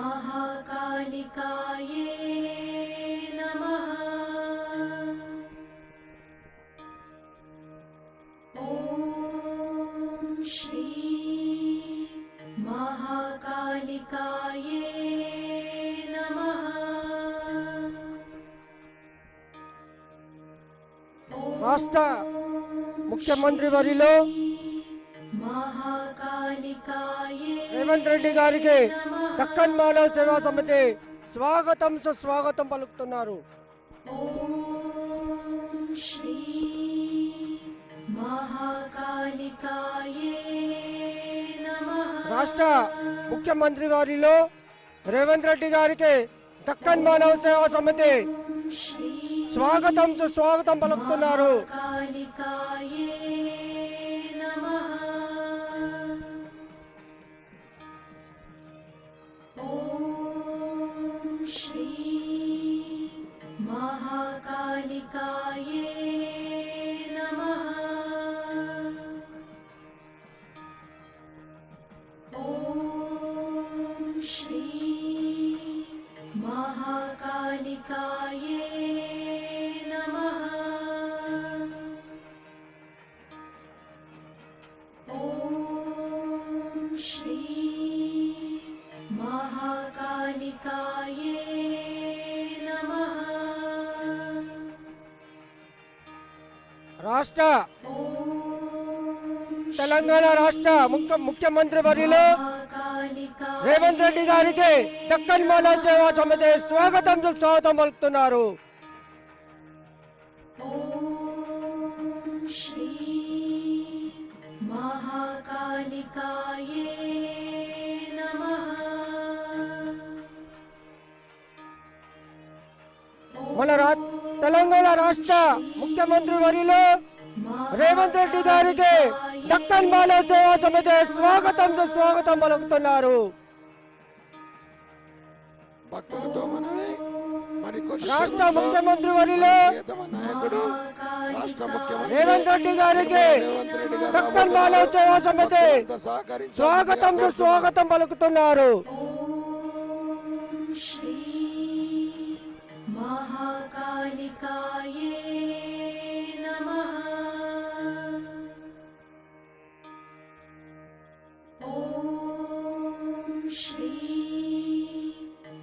महाकालिकाये नमः। ॐ श्री महाकालिकाये नमः। రాష్ట్ర ముఖ్యమంత్రి వర్యులు రేవంత్ రెడ్డి గారికి దక్కన్ మానవ సేవా సమితి స్వాగతం సుస్వాగతం పలుకుతున్నారు. ఓం శ్రీ మహాకాళికాయే నమః. రాష్ట్ర ముఖ్యమంత్రి వర్యులు రేవంత్ రెడ్డి గారికి దక్కన్ మానవ సేవా సమితి స్వాగతం సుస్వాగతం పలుకుతున్నారు. श्री महाकालिकाये नमः। ॐ श्री महाकालिकाये नमः। ॐ श्री महाकालिकाये రాష్ట్ర తెలంగాణ రాష్ట్ర ముఖ్యమంత్రి వర్యులు రేవంత్ రెడ్డి గారికి దక్కన్ మానవ సేవా సమితి స్వాగతం సుస్వాగతం పలుకుతున్నారు. శ్రీ మహాకాళికాయే నమః. మన తెలంగాణ రాష్ట్ర ముఖ్యమంత్రి వర్యులు రేవంత్ రెడ్డి గారికి దక్కన్ మానవ సేవా సమితి స్వాగతం సుస్వాగతం పలుకుతున్నారు. రాష్ట్ర ముఖ్యమంత్రి వర్యులు రేవంత్ రెడ్డి గారికి దక్కన్ మానవ సేవా సమితి స్వాగతం సుస్వాగతం పలుకుతున్నారు. శ్రీ महाकालिकाये नमः. ॐ श्री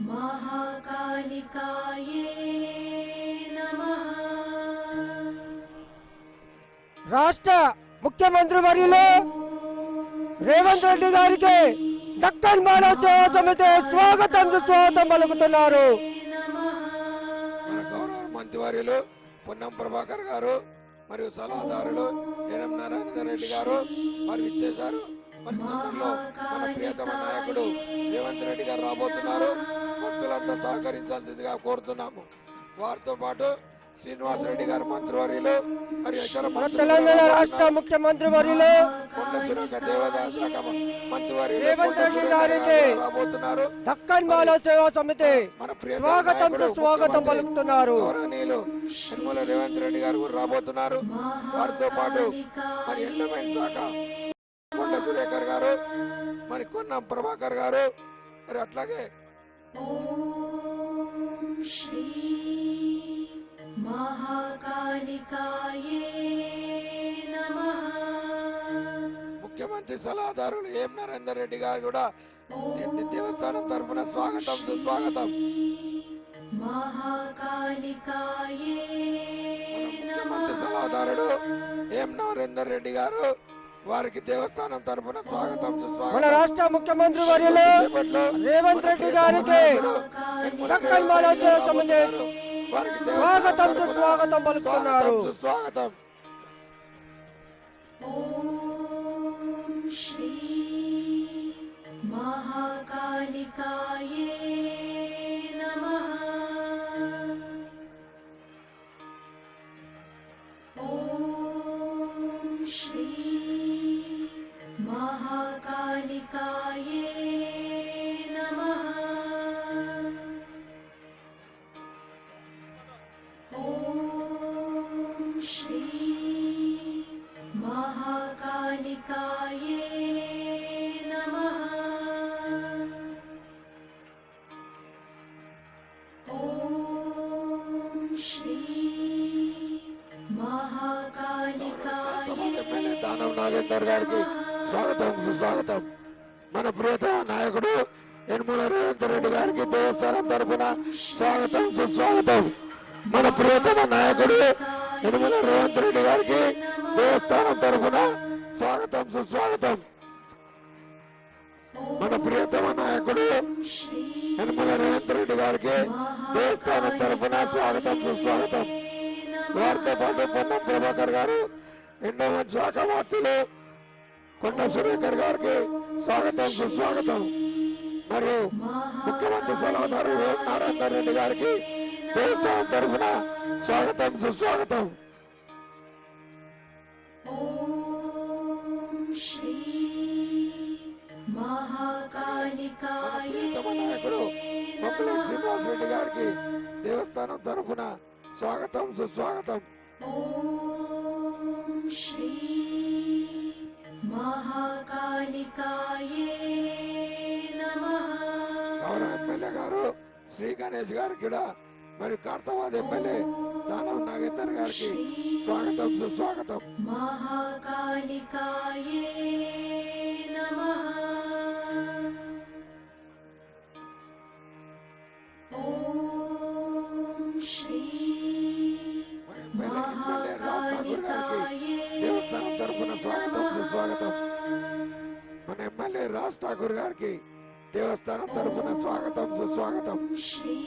महाकालिकाये नमः. రాష్ట్ర ముఖ్యమంత్రి వర్యులు రేవంత్ రెడ్డి గారికి దక్కన్ మానవ సేవా సమితి స్వాగతం సుస్వాగతం పలుకుతున్నారు. మంత్రివర్యులు పొన్నం ప్రభాకర్ గారు మరియు సలహాదారులు ఎనం నారాయణ రెడ్డి గారు మరి ఇచ్చేశారు. మరి తొందరలో మన ప్రియతమ నాయకుడు రేవంత్ రెడ్డి గారు రాబోతున్నారు. భక్తులంతా సహకరించాల్సిందిగా కోరుతున్నాము. వారితో పాటు శ్రీనివాస్ రెడ్డి గారు మంత్రివర్యులు మరియు ఇతర తెలంగాణ రాష్ట్ర ముఖ్యమంత్రి వర్యులు కొండ సురేఖ దేవాదాయ శాఖ మంత్రివర్యులు రేవంత్ రెడ్డి గారికి రాబోతున్నారు. దక్కన్ మానవ సేవా సమితి మన స్వాగతం సుస్వాగతం పలుకుతున్నారు. గౌరవనీయులు నిర్మల రేవంత్ రెడ్డి గారు కూడా రాబోతున్నారు. వారితో పాటు మరి ఎండోమెంట్ శాఖ కొండ సురేఖర్ గారు మరి కొన్నం ప్రభాకర్ గారు మరి అట్లాగే శ్రీ మహాకాళికాయే నమః. ముఖ్యమంత్రి సలహాదారులు ఎం నరేందర్ రెడ్డి గారు కూడా దేవస్థానం తరఫున స్వాగతం సుస్వాగతం. మహాకాళికాయే ముఖ్యమంత్రి సలహాదారుడు ఎం నరేందర్ రెడ్డి గారు వారికి దేవస్థానం తరఫున స్వాగతం మన సుస్వాగతం. రాష్ట్ర ముఖ్యమంత్రి వర్యులు రేవంత్ రెడ్డి గారికి దక్కన్ మానవ సేవా సమితి స్వాగతం సుస్వాగతం పలుకుతున్నారు. స్వాగతం. ఓం శ్రీ మహాకాళికాయే నమః. ఓం శ్రీ మహాకాళికాయే నమః. ఓం శ్రీ మహాకాళికాయే నమః. దానం నాగేందర్ గారికి స్వాగతం సుస్వాగతం. మన ప్రియతమ నాయకుడు యనమల రేవంత్ రెడ్డి గారికి దేవస్థానం తరఫున స్వాగతం సుస్వాగతం. మన ప్రియతమ నాయకుడు యనమల రేవంత్ రెడ్డి గారికి దేవస్థానం తరఫున స్వాగతం సుస్వాగతం. మన ప్రియతమ నాయకుడు యనమల రేవంత్ రెడ్డి గారికి దేవస్థానం తరఫున స్వాగతం సుస్వాగతం. వారితో పాటు పొన్నం ప్రభాకర్ గారు, ఎండోమెంట్ శాఖ మంత్రులు కొండ సురేఖర్ గారికి స్వాగతం సుస్వాగతం. మరియు ముఖ్యమంత్రి సలహాదారు నారాయణ రెడ్డి గారికి దేవస్థానం తరఫున స్వాగతం సుస్వాగతం. ఓం శ్రీ మహాకాళికాయ నాయకుడు మొక్కలూరు శ్రీనివాస్ రెడ్డి గారికి దేవస్థానం తరఫున స్వాగతం సుస్వాగతం. ఓం శ్రీ మహాకాళికాయ నమః. గౌరవ ఎమ్మెల్యే గారు శ్రీ గణేష్ గారికి కూడా మరియు కార్తవాద ఎమ్మెల్యే దానం నాగేందర్ గారికి స్వాగతం సుస్వాగతం. మహాకాళికాయ నమః. ఓం శ్రీ మహాకాళికాయ దేవస్థానం తరఫున స్వాగతం సుస్వాగతం. మన ఎమ్మెల్యే రాజ్ ఠాకూర్ గారికి దేవస్థానం తరఫున స్వాగతం సుస్వాగతం. శ్రీ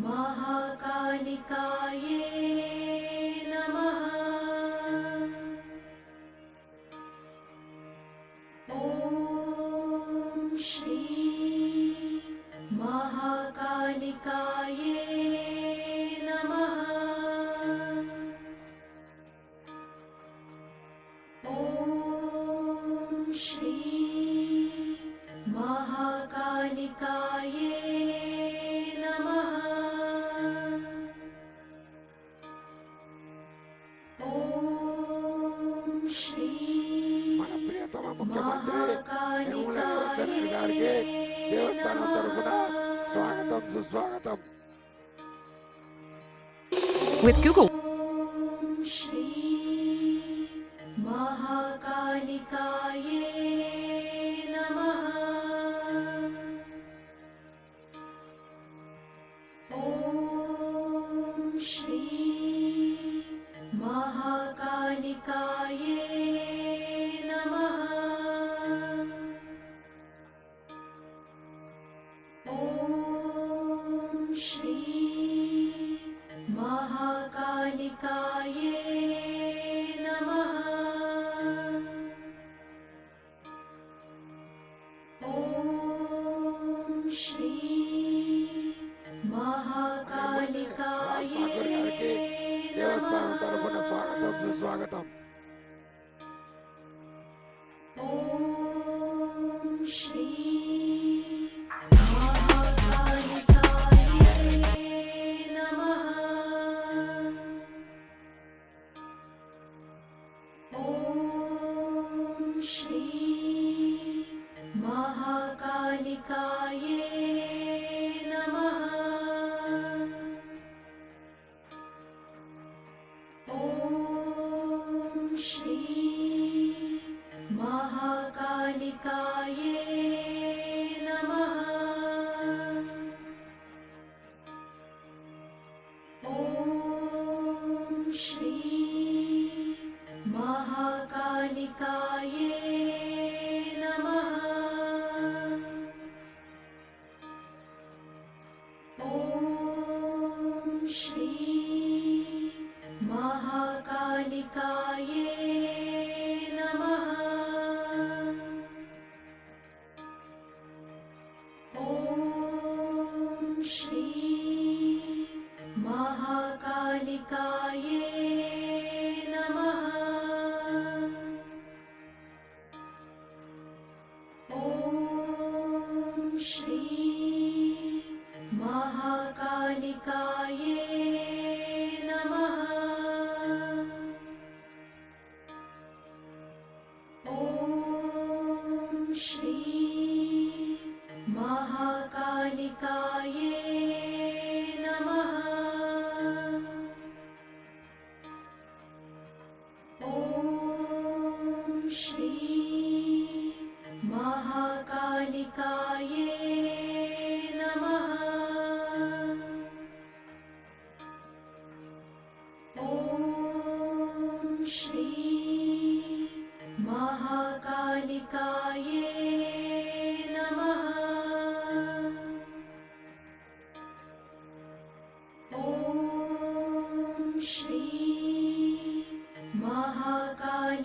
మహాకాళికాయ నమః. ఓం శ్రీ మహాకాళికాయ నమః. ఓం శ్రీ మహాకాళికాయ నమః. ఓం శ్రీ మన ప్రియతమ ముఖ్యమంత్రి యనమల రేవంత్ రెడ్డి గారికి దేవస్థానం తరఫున స్వాగతం సుస్వాగతం. With Google. ఓం శ్రీ మహాకాళికాయ నమః. ఓం శ్రీ మహాకాళికాయ నమః. ఓం శ్రీ మహాకాళికాయ నమః. ఓం శ్రీ మహాకాళికాయ ఠాకూర్ గారికి దేవస్థానం తరఫున స్వాగతం సుస్వాగతం. ఓం శ్రీ మహాకాళికాయ నమః. ఓం శ్రీ మహాకాళికాయ నమః. ఓం శ్రీ మహాకాళికాయ నమః. ఓం శ్రీ మహాకాళికాయ నమః. ఓం శ్రీ మహాకాళికాయ నమః. ఓం శ్రీ మహాకాళికాయ నమః. महाकालिकाये नमः। ॐ श्री महाकालिकाये